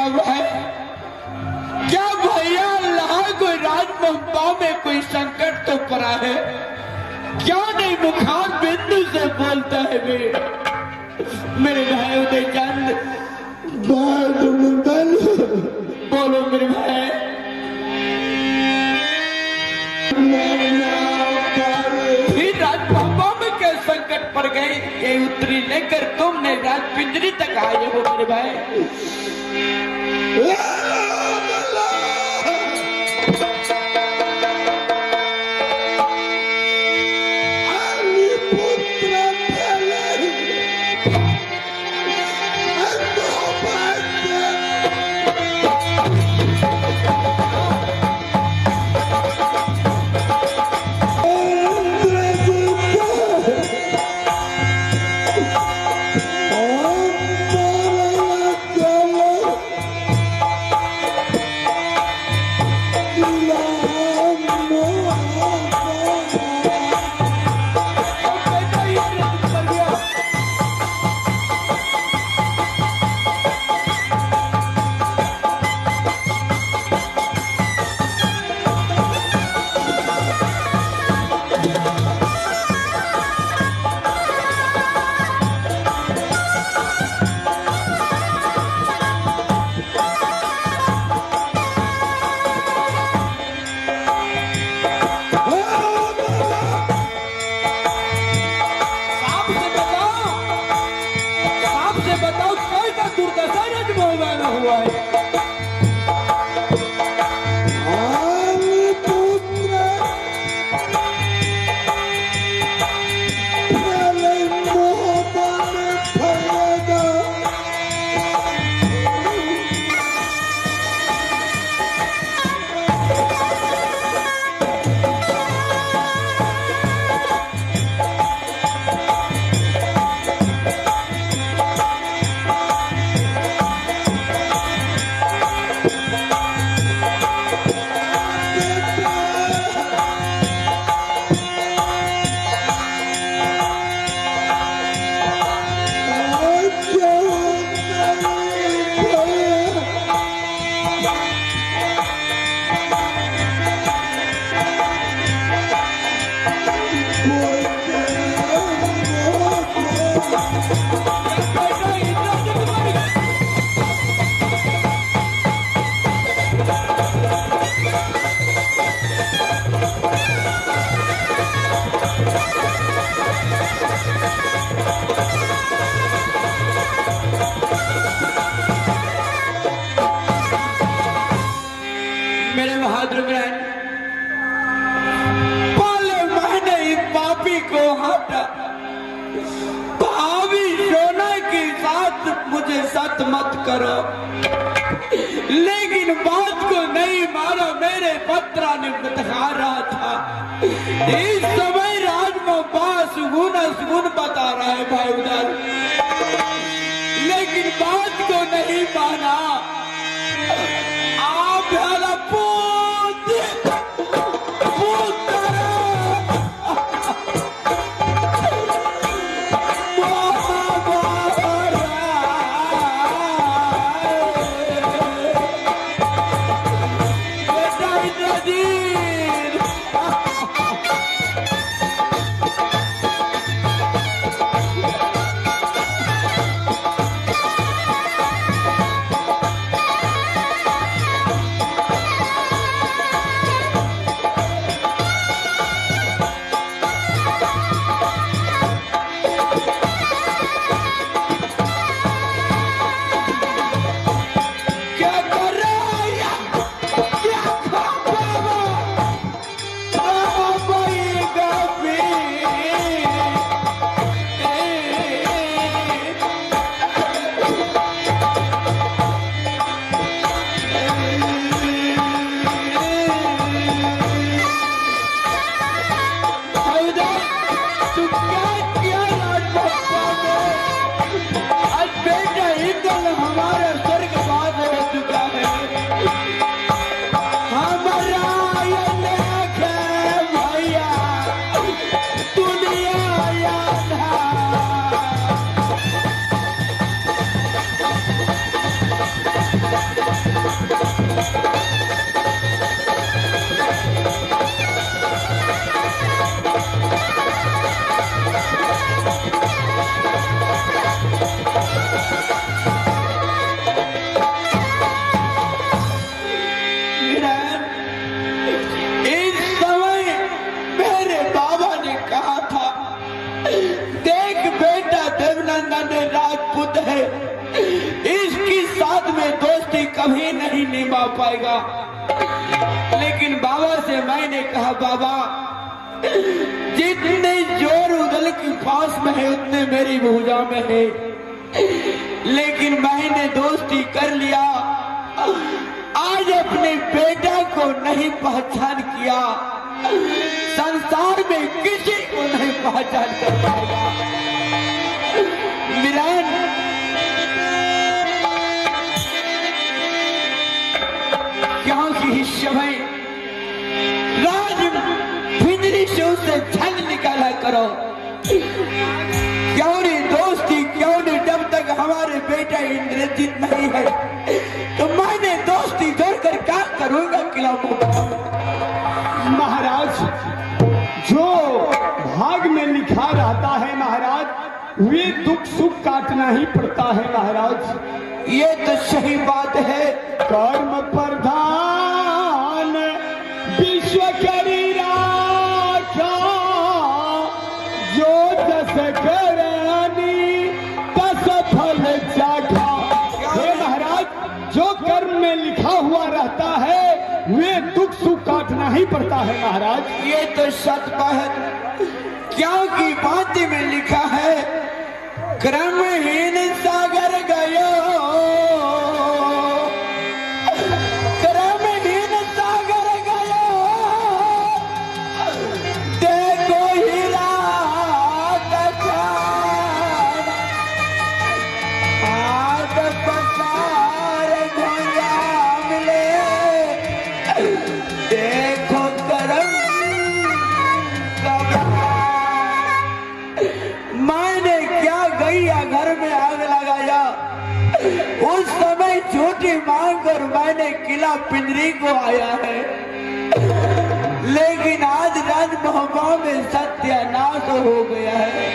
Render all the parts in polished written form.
भाई, क्या भैया अल्लाह कोई राजमंबा में कोई संकट तो पड़ा है? क्या नहीं मुखार बिंदु से बोलता है मेरे भाई उदय चंद? बोलो मेरे भाई। फिर राजमंबा में क्या संकट पड़ गए? ये उत्तरी लेकर तुमने राजपिंजरी तक आए हो मेरे भाई। सत मत करो, लेकिन बात को नहीं मारो। मेरे पत्रा ने बता रहा था इस समय राजमंबा सुगुन बता रहा है भाई उधर, लेकिन बात को नहीं माना। आप कभी नहीं निभा पाएगा। लेकिन बाबा से मैंने कहा, बाबा जितने जोर उदल की पास में है उतने मेरी भुजा में है। लेकिन मैंने दोस्ती कर लिया, आज अपने बेटा को नहीं पहचान किया, संसार में किसी को नहीं पहचान कर पाएगा। मिलन, क्योंकि इस समय राज पिंजरी से उसे झंड निकाला करो। क्यों नहीं दोस्ती, क्यों नहीं? जब तक हमारे बेटा इंद्रजीत नहीं है तो मैंने दोस्ती जोड़कर क्या करूंगा किला महाराज। जो भाग में लिखा रहता है महाराज, वे दुख सुख काटना ही पड़ता है महाराज। ये तो सही बात है। कर्म प्रधान विश्व करी राखा, जो जस करनी तस फल चाखा। हे महाराज, जो कर्म में लिखा हुआ रहता है वे दुख सुख काटना ही पड़ता है महाराज। ये तो सच बात, क्योंकि बाती में लिखा है क्रमहीन सागर गयो, क्रमहीन सागर गयो, देखो हीरा कचार, आज पसार गंगा मिले, देखो करम मैंने क्या गैया घर में आग लगाया। उस समय झूठी मांग कर मैंने किला पिंजरी को आया है, लेकिन आज राजमहल में सत्यानाश हो गया है।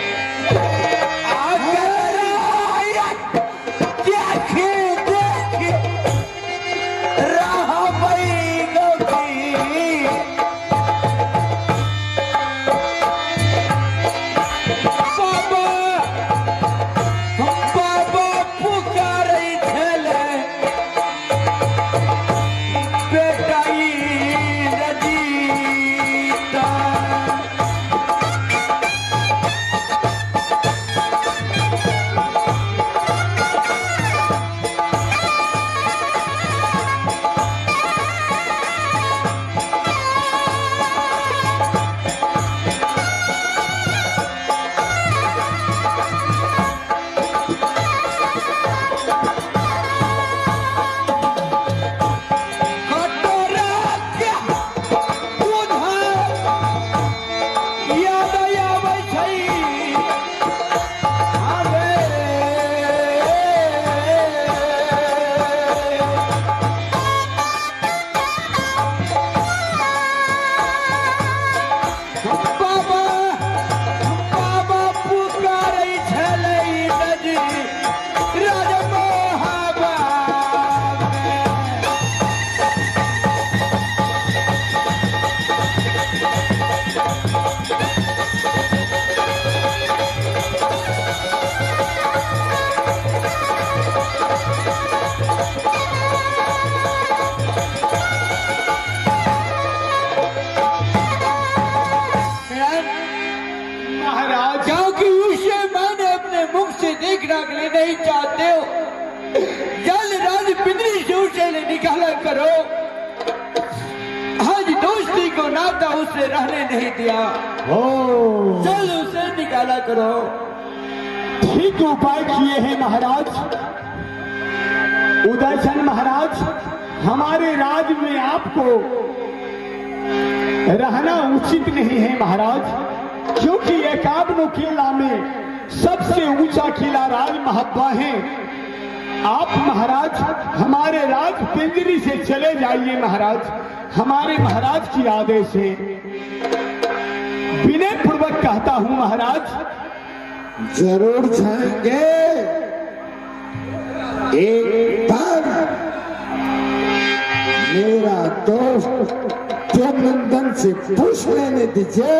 देखना के लिए नहीं चाहते हो, जल्द राज पिंजरी से निकाला करो। आज दोस्ती को नाता उससे रहने नहीं दिया, जल्द उसे निकाला करो। ठीक उपाय किए हैं महाराज। उदयसन महाराज, हमारे राज में आपको रहना उचित नहीं है महाराज, क्योंकि एकावनों किला में सबसे ऊंचा किला राज महब्बा है। आप महाराज हमारे राज पिंजरी से चले जाइए महाराज, हमारे महाराज की आदेश है। विनय पूर्वक कहता हूं महाराज। जरूर जाएंगे, एक बार मेरा दोस्त नंदन से पूछ लेने दीजिए।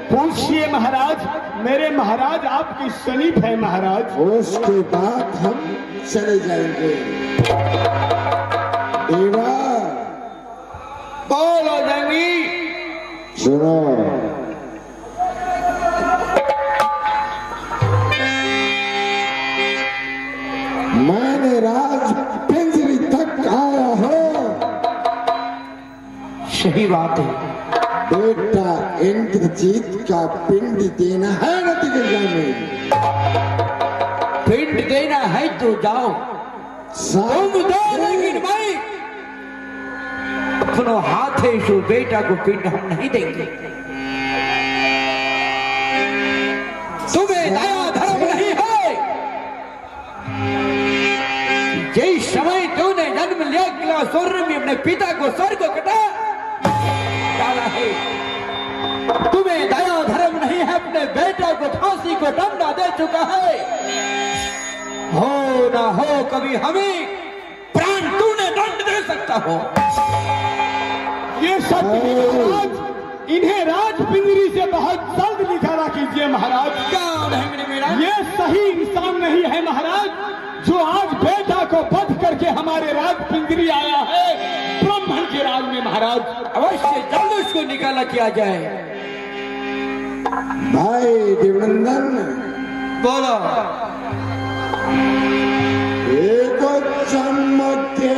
पूछिए महाराज, मेरे महाराज आपकी समीप है महाराज। उसके बाद हम चले जाएंगे। सही बात है। बेटा इंद्रजीत का पिंड देना है नदी गंगा में। पिंड देना है तो जाओ, तुम दो, लेकिन भाई अपनो हाथ है सो बेटा को पिंड हम नहीं देंगे। तुम्हें दया धर्म नहीं है। जिस समय तूने जन्म लिया किला स्वर्ग में अपने पिता को स्वर्ग को कटा डाला है, तुम्हें दया धर्म नहीं है। अपने बेटा को फांसी को दंडा दे चुका है। हो ना हो कभी हमें प्राण तूने दंड दे सकता हो। ये सत्य है महाराज, इन्हें राज पिंजरी से बहुत जल्द निकाला कीजिए महाराज। क्या है मेरा? ये सही इंसान नहीं है महाराज, जो आज बेटा को वध करके हमारे राज पिंजरी आया है ब्राह्मण के राज में महाराज। अवश्य जल्द उसको निकाला किया जाए। भाई देवनंदन, बोलो। एक चमक के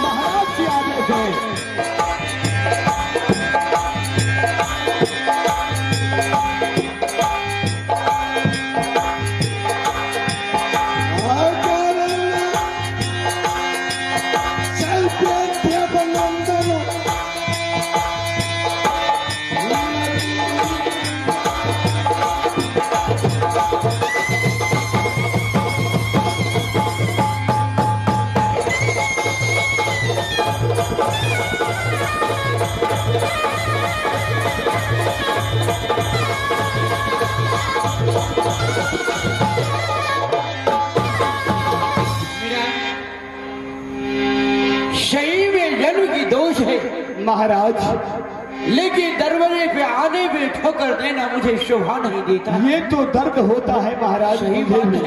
महाराज की आदेश है। सही में जन्म की दोष है महाराज, लेकिन दरवाजे पे आने पे ठोकर देना मुझे शोभा नहीं देता। ये तो दर्द होता है महाराज। सही बात है।